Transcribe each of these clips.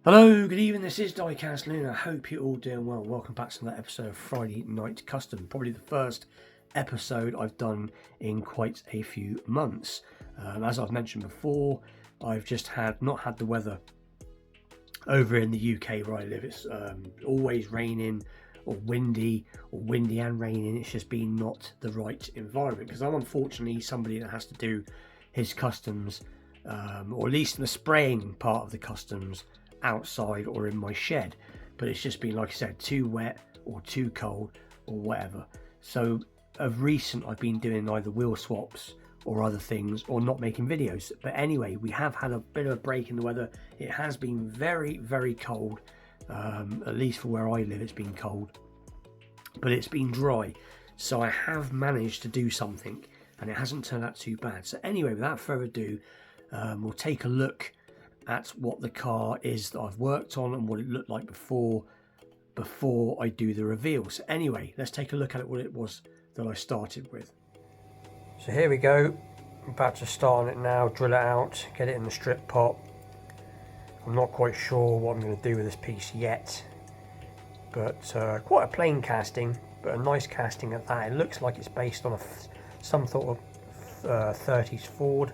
Hello, good evening, this is Diecast Luna. I hope you're all doing well. Welcome back to another episode of Friday Night Custom. Probably the first episode I've done in quite a few months. As I've mentioned before, I've just not had the weather over in the UK where I live. It's always raining or windy and raining. It's just been not the right environment because I'm unfortunately somebody that has to do his customs, or at least the spraying part of the customs, outside or in my shed, but it's just been, like I said, too wet or too cold or whatever. So of recent I've been doing either wheel swaps or other things, or not making videos. But anyway, we have had a bit of a break in the weather. It has been very cold, at least for where I live. It's been cold, but it's been dry, so I have managed to do something and it hasn't turned out too bad. So anyway, without further ado, we'll take a look at what the car is that I've worked on and what it looked like before I do the reveal. So anyway, let's take a look at what it was that I started with. So here we go. I'm about to start on it now, drill it out, get it in the strip pot. I'm not quite sure what I'm going to do with this piece yet, but quite a plain casting, but a nice casting at that. It looks like it's based on some sort of 30s Ford,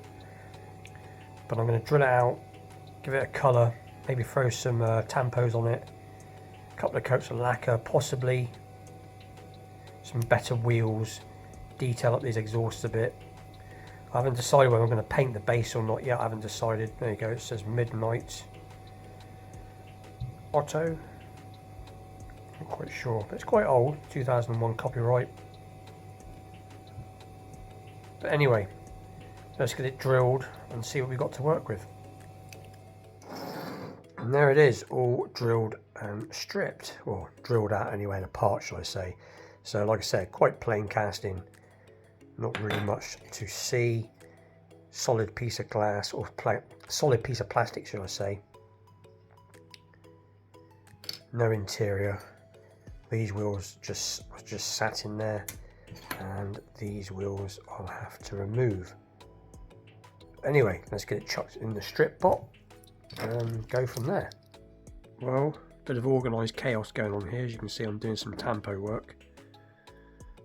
but I'm going to drill it out, give it a colour, maybe throw some tampos on it, a couple of coats of lacquer, possibly some better wheels, detail up these exhausts a bit. I haven't decided whether I'm going to paint the base or not yet. I haven't decided. There you go, it says Midnight Otto. Not quite sure, but it's quite old, 2001 copyright. But anyway, let's get it drilled and see what we've got to work with. And there it is, all drilled and stripped, or drilled out anyway, and apart, shall I say. So like I said, quite plain casting, not really much to see. Solid piece of glass, or solid piece of plastic, shall I say. No interior. These wheels just sat in there, and these wheels I'll have to remove. Anyway, let's get it chucked in the strip pot and go from there. Well, bit of organised chaos going on here. As you can see, I'm doing some tampo work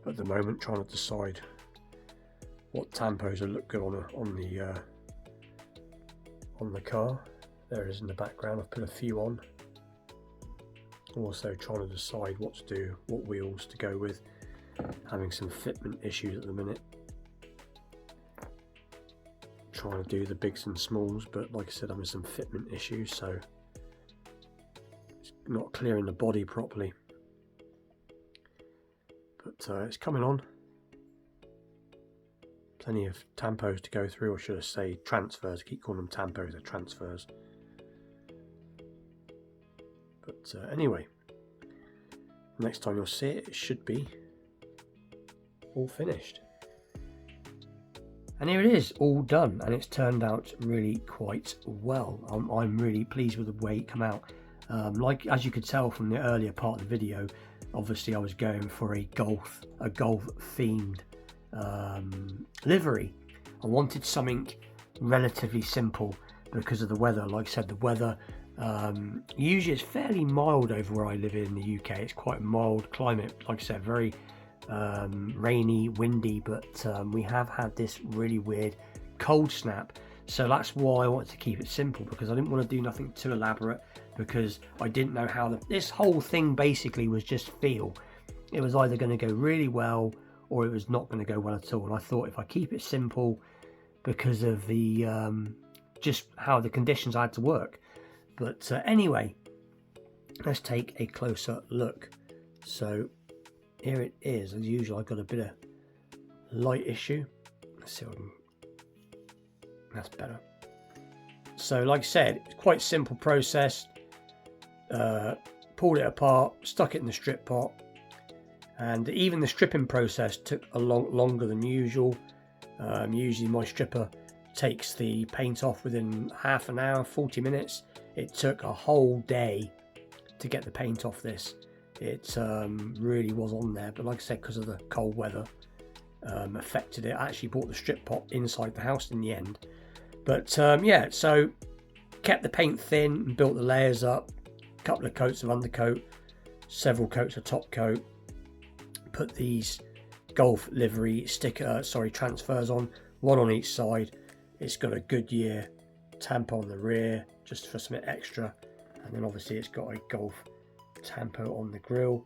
at the moment, trying to decide what tampos will look good on the car. There it is in the background. I've put a few on. Also trying to decide what to do, what wheels to go with. Having some fitment issues at the minute. Trying to do the bigs and smalls, but like I said, I'm having some fitment issues, so it's not clearing the body properly. But it's coming on. Plenty of tampos to go through, or should I say transfers. I keep calling them tampos, they're transfers. But anyway, next time you'll see it, it should be all finished. And here it is, all done, and it's turned out really quite well. I'm really pleased with the way it came out. Like, as you could tell from the earlier part of the video, obviously I was going for a golf themed livery. I wanted something relatively simple because of the weather. Like I said, the weather usually is fairly mild over where I live in the UK. It's quite a mild climate, like I said, very rainy, windy, but we have had this really weird cold snap, so that's why I wanted to keep it simple, because I didn't want to do nothing too elaborate, because I didn't know how this whole thing basically was just feel. It was either going to go really well or it was not going to go well at all, and I thought if I keep it simple, because of the just how the conditions I had to work. But anyway, let's take a closer look. So here it is. As usual, I've got a bit of light issue. Let's see if I can... That's better. So like I said, it's quite simple process. Pulled it apart, stuck it in the strip pot, and even the stripping process took a lot longer than usual. Usually my stripper takes the paint off within half an hour, 40 minutes. It took a whole day to get the paint off this. It really was on there, but like I said, because of the cold weather affected it. I actually brought the strip pot inside the house in the end. But yeah, so kept the paint thin and built the layers up, a couple of coats of undercoat, several coats of top coat, put these Golf livery transfers on, one on each side. It's got a Goodyear tampo on the rear just for something extra, and then obviously it's got a Golf tampo on the grille.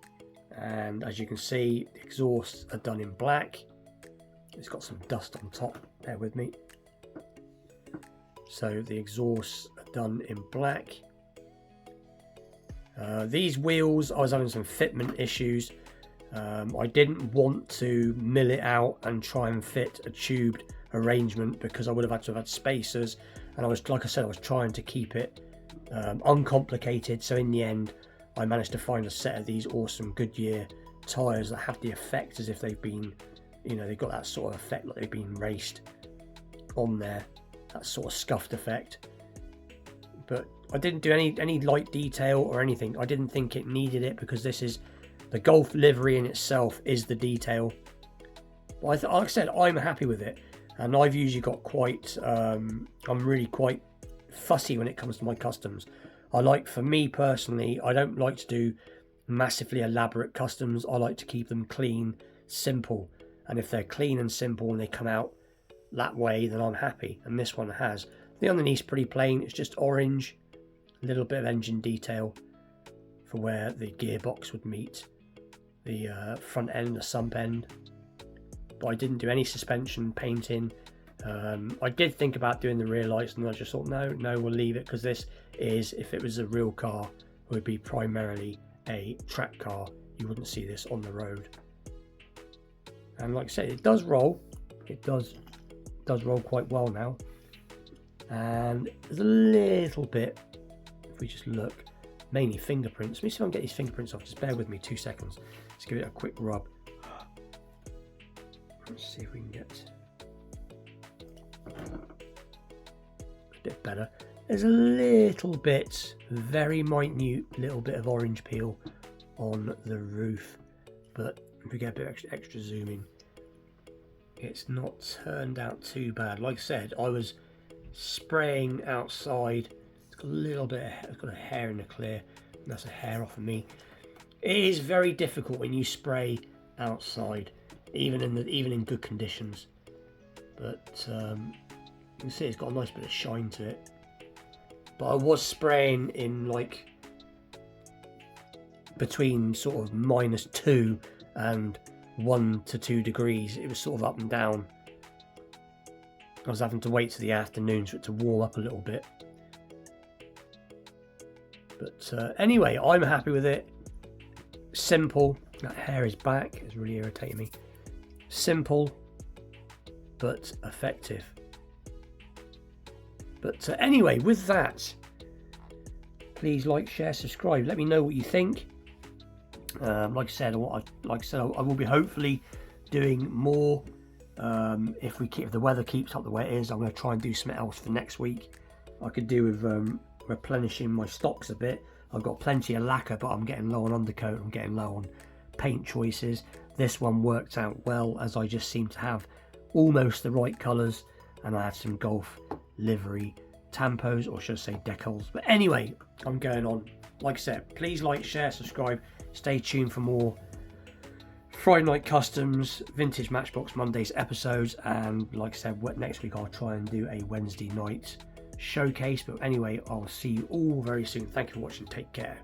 And as you can see, the exhausts are done in black. It's got some dust on top, bear with me. So the exhausts are done in black. These wheels, I was having some fitment issues. I didn't want to mill it out and try and fit a tubed arrangement because I would have had to have had spacers, and I was, like I said, I was trying to keep it uncomplicated. So in the end, I managed to find a set of these awesome Goodyear tyres that have the effect as if they've been, you know, they've got that sort of effect like they've been raced on there, that sort of scuffed effect. But I didn't do any light detail or anything. I didn't think it needed it because this is the Golf livery in itself is the detail. But like I said, I'm happy with it, and I've usually got quite I'm really quite fussy when it comes to my customs. For me personally, I don't like to do massively elaborate customs. I like to keep them clean, simple, and if they're clean and simple and they come out that way, then I'm happy. And this one has. The underneath's pretty plain. It's just orange, a little bit of engine detail for where the gearbox would meet the front end, the sump end. But I didn't do any suspension painting. I did think about doing the rear lights, and I just thought no, we'll leave it, because this is, if it was a real car, it would be primarily a track car. You wouldn't see this on the road. And like I said, it does roll. It does roll quite well now. And there's a little bit, if we just look, mainly fingerprints. Let me see if I can get these fingerprints off. Just bear with me 2 seconds. Let's give it a quick rub. Let's see if we can get a bit better. There's a little bit, very minute little bit of orange peel on the roof, but if we get a bit extra zoom in, it's not turned out too bad. Like I said, I was spraying outside. It's got a little bit it's got a hair in the clear, and that's a hair off of me. It is very difficult when you spray outside, even in good conditions. But you can see it's got a nice bit of shine to it. But I was spraying in like between sort of -2 and 1 to 2 degrees. It was sort of up and down. I was having to wait till the afternoon for it to warm up a little bit. But anyway, I'm happy with it. Simple. That hair is back. It's really irritating me. Simple, but effective. But anyway, with that, please like, share, subscribe. Let me know what you think. Like I said, I will be hopefully doing more. If the weather keeps up the way it is, I'm going to try and do something else for next week. I could do with replenishing my stocks a bit. I've got plenty of lacquer, but I'm getting low on undercoat. I'm getting low on paint choices. This one worked out well, as I just seem to have almost the right colours, and I have some Golf livery tampos, or should I say decals. But anyway, I'm going on. Like I said, please like, share, subscribe. Stay tuned for more Friday Night Customs, Vintage Matchbox Mondays episodes, and like I said, next week I'll try and do a Wednesday night showcase. But anyway, I'll see you all very soon. Thank you for watching. Take care.